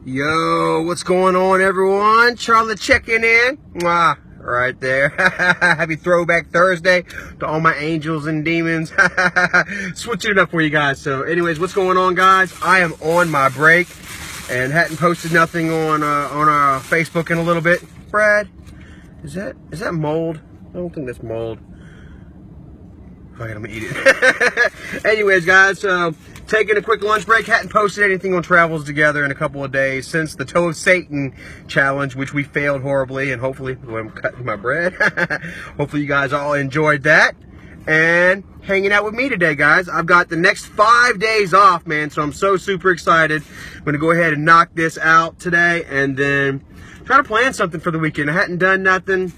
Yo, what's going on, everyone? Charlotte checking in. Mwah, right there. Happy Throwback Thursday to all my angels and demons. Switching it up for you guys. So, anyways, what's going on, guys? I am on my break and hadn't posted nothing on Facebook in a little bit. Brad, is that mold? I don't think that's mold. Fuck it, I'm gonna eat it. Anyways, guys, so taking a quick lunch break. Hadn't posted anything on travels together in a couple of days since the Toe of Satan challenge, which we failed horribly, and hopefully, I'm cutting my bread. Hopefully you guys all enjoyed that and hanging out with me today, guys. I've got the next 5 days off, man, so I'm so super excited. I'm gonna go ahead and knock this out today and then try to plan something for the weekend. I hadn't done nothing,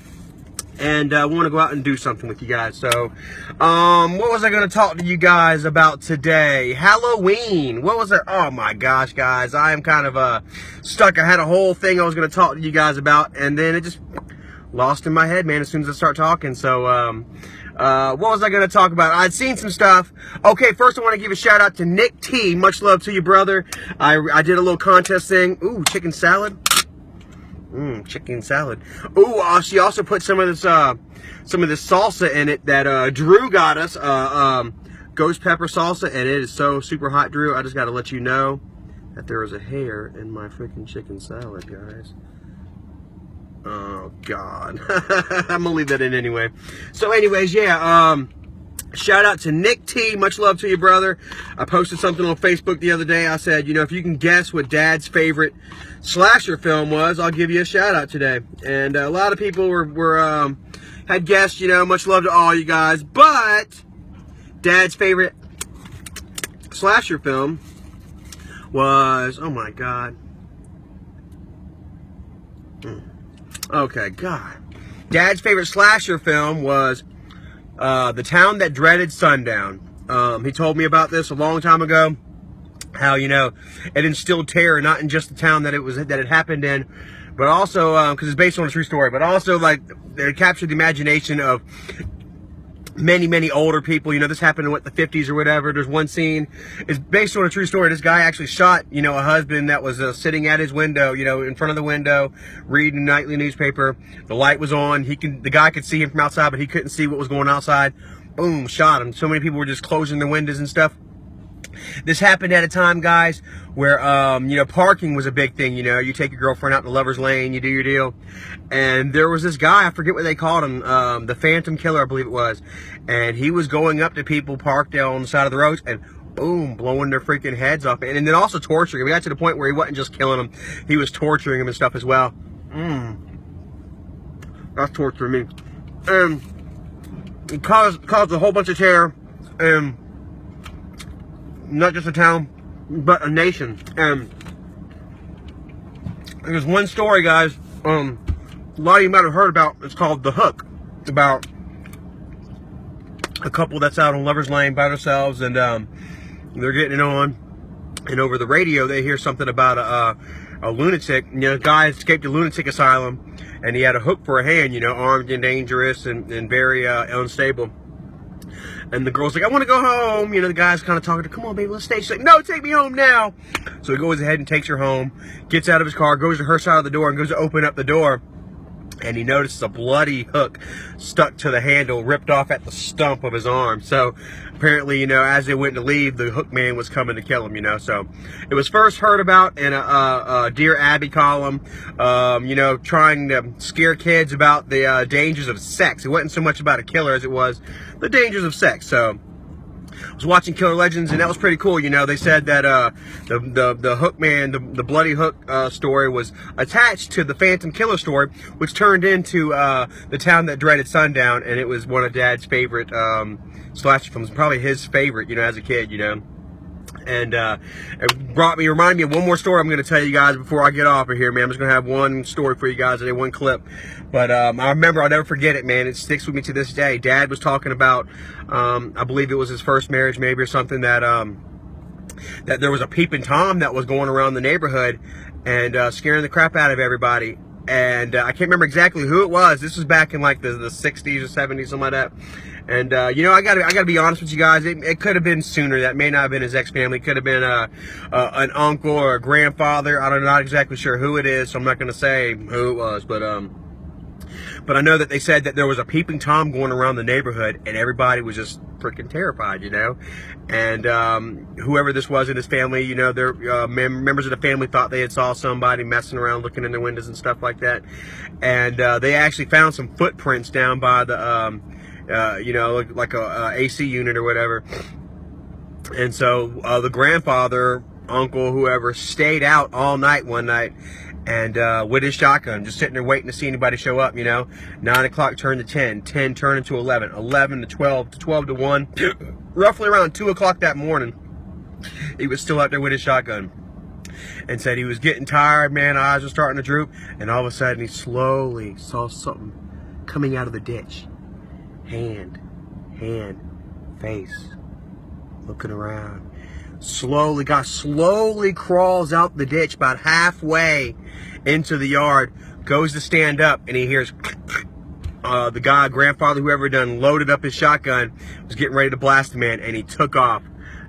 and I want to go out and do something with you guys. So, what was I going to talk to you guys about today? Halloween. What was it? Oh my gosh, guys. I am kind of stuck. I had a whole thing I was going to talk to you guys about, and then it just lost in my head, man, as soon as I start talking. So, what was I going to talk about? I'd seen some stuff. Okay, first I want to give a shout out to Nick T. Much love to you, brother. I did a little contest thing. Ooh, chicken salad. Chicken salad. Ooh, she also put some of this salsa in it that Drew got us. Ghost pepper salsa, and it is so super hot, Drew. I just got to let you know that there is a hair in my freaking chicken salad, guys. Oh God, I'm gonna leave that in anyway. So, anyways, yeah. Shout out to Nick T. Much love to you, brother. I posted something on Facebook the other day. I said, you know, if you can guess what Dad's favorite slasher film was, I'll give you a shout out today. And a lot of people had guessed, you know, much love to all you guys. But Dad's favorite slasher film was, oh my God. Okay, God. Dad's favorite slasher film was The Town That Dreaded Sundown. He told me about this a long time ago. How, you know, it instilled terror, not in just the town that it happened in, but also because it's based on a true story. But also, like, it captured the imagination of many older people. You know, this happened in the 50s or whatever. There's one scene, it's based on a true story. This guy actually shot, you know, a husband that was sitting at his window, you know, in front of the window, reading a nightly newspaper. The light was on. The guy could see him from outside, but he couldn't see what was going outside. Boom, shot him. So many people were just closing the windows and stuff. This happened at a time, guys, where, you know, parking was a big thing. You know, you take your girlfriend out to Lover's Lane, you do your deal. And there was this guy, I forget what they called him, the Phantom Killer, I believe it was. And he was going up to people parked on the side of the roads and boom, blowing their freaking heads off. And then also torturing them. We got to the point where he wasn't just killing them, he was torturing them and stuff as well. That's torturing me. And it caused a whole bunch of terror. And not just a town, but a nation. And there's one story, guys, a lot of you might have heard about. It's called The Hook. It's about a couple that's out on Lover's Lane by themselves, and they're getting it on, and over the radio they hear something about a lunatic. You know, a guy escaped a lunatic asylum, and he had a hook for a hand, you know, armed and dangerous and very unstable. And the girl's like, I want to go home. You know, the guy's kind of talking to her, come on, baby, let's stay. She's like, no, take me home now. So he goes ahead and takes her home, gets out of his car, goes to her side of the door, and goes to open up the door. And he notices a bloody hook stuck to the handle, ripped off at the stump of his arm. So apparently, you know, as they went to leave, the hook man was coming to kill him, you know. So it was first heard about in a Dear Abby column, you know, trying to scare kids about the dangers of sex. It wasn't so much about a killer as it was the dangers of sex. So I was watching Killer Legends, and that was pretty cool. You know, they said that the hook man, the bloody hook story was attached to the Phantom Killer story, which turned into The Town That Dreaded Sundown, and it was one of Dad's favorite slasher films, probably his favorite, you know, as a kid, you know. And it reminded me of one more story I'm going to tell you guys before I get off of here, man. I'm just going to have one story for you guys today, one clip. But I remember, I'll never forget it, man. It sticks with me to this day. Dad was talking about, I believe it was his first marriage maybe or something, that that there was a peeping Tom that was going around the neighborhood and scaring the crap out of everybody. And I can't remember exactly who it was. This was back in like the 60s or 70s, something like that. And you know, I gotta be honest with you guys. It could have been sooner. That may not have been his ex-family. It could have been an uncle or a grandfather. I'm not exactly sure who it is, so I'm not gonna say who it was. But I know that they said that there was a peeping Tom going around the neighborhood, and everybody was just freaking terrified, you know. And whoever this was in his family, you know, their members of the family thought they had saw somebody messing around, looking in their windows and stuff like that. And they actually found some footprints down by the, you know, like a AC unit or whatever. And so the grandfather, uncle, whoever, stayed out all night one night. And with his shotgun, just sitting there waiting to see anybody show up, you know. 9 o'clock turned to 10, 10 turned into 11, 11 to 12, to 12 to 1. Roughly around 2 o'clock that morning, he was still out there with his shotgun. And said he was getting tired, man, eyes were starting to droop. And all of a sudden, he slowly saw something coming out of the ditch. Hand, face, looking around. Slowly crawls out the ditch about halfway into the yard, goes to stand up, and he hears the guy, grandfather, whoever done loaded up his shotgun, was getting ready to blast the man, and he took off.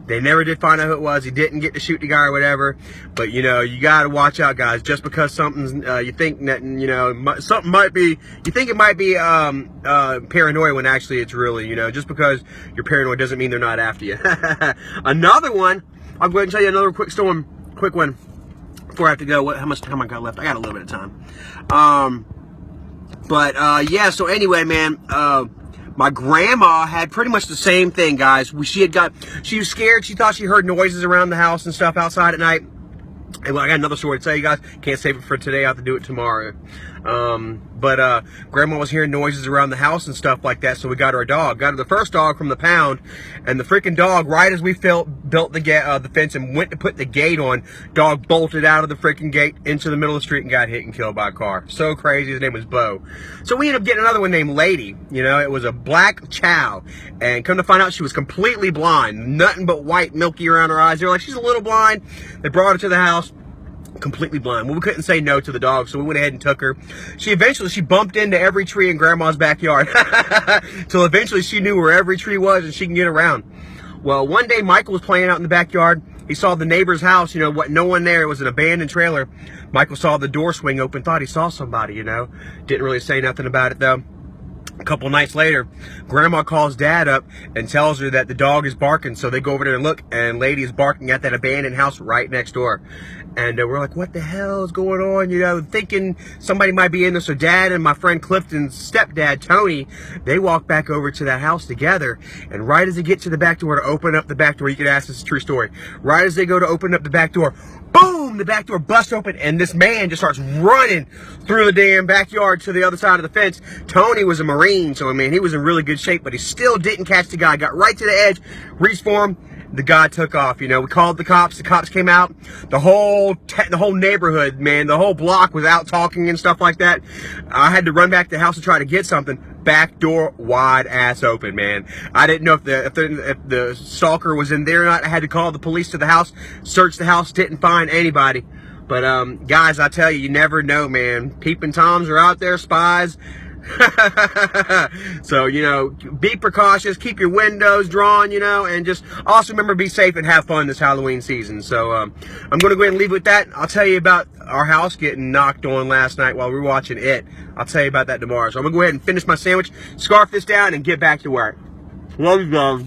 They never did find out who it was. He didn't get to shoot the guy or whatever. But, you know, you got to watch out, guys. Just because something's, you think that, you know, something might be, you think it might be paranoia when actually it's really, you know, just because you're paranoid doesn't mean they're not after you. Another one, I'll go ahead and tell you another quick one before I have to go. How much time I got left? I got a little bit of time. Yeah, so anyway, man, my grandma had pretty much the same thing, guys. She was scared. She thought she heard noises around the house and stuff outside at night. And I got another story to tell you guys. Can't save it for today. I have to do it tomorrow. Grandma was hearing noises around the house and stuff like that, so we got her a dog. Got her the first dog from the pound, and the freaking dog, right as we built the fence and went to put the gate on, dog bolted out of the freaking gate into the middle of the street and got hit and killed by a car. So crazy. His name was Bo. So we ended up getting another one named Lady. You know, it was a black chow, and come to find out she was completely blind. Nothing but white, milky around her eyes. They were like, she's a little blind. They brought her to the house. Completely blind. Well, we couldn't say no to the dog, so we went ahead and took her. She bumped into every tree in Grandma's backyard till eventually she knew where every tree was and she can get around. Well, one day Michael was playing out in the backyard. He saw the neighbor's house, you know, no one there. It was an abandoned trailer. Michael saw the door swing open, thought he saw somebody, you know. Didn't really say nothing about it, though. A couple nights later, Grandma calls Dad up and tells her that the dog is barking. So they go over there and look, and Lady is barking at that abandoned house right next door. And we're like, what the hell is going on? You know, thinking somebody might be in there. So Dad and my friend Clifton's stepdad, Tony, they walk back over to that house together. And right as they get to the back door to open up the back door, you can ask, this is a true story. Right as they go to open up the back door, boom, the back door busts open, and this man just starts running through the damn backyard to the other side of the fence. Tony was a Marine, so I mean, he was in really good shape, but he still didn't catch the guy. Got right to the edge, reached for him. The guy took off. You know, we called the cops. The cops came out. The whole neighborhood, man, the whole block was out talking and stuff like that. I had to run back to the house to try to get something. Back door wide ass open, man. I didn't know if the stalker was in there or not. I had to call the police to the house, search the house, didn't find anybody. But guys, I tell you, you never know, man. Peeping Toms are out there, spies. So, you know, be precautious, keep your windows drawn, you know, and just also remember, be safe and have fun this Halloween season. So I'm going to go ahead and leave with that. I'll tell you about our house getting knocked on last night while we were watching it. I'll tell you about that tomorrow. So I'm going to go ahead and finish my sandwich, scarf this down, and get back to work. Love you guys.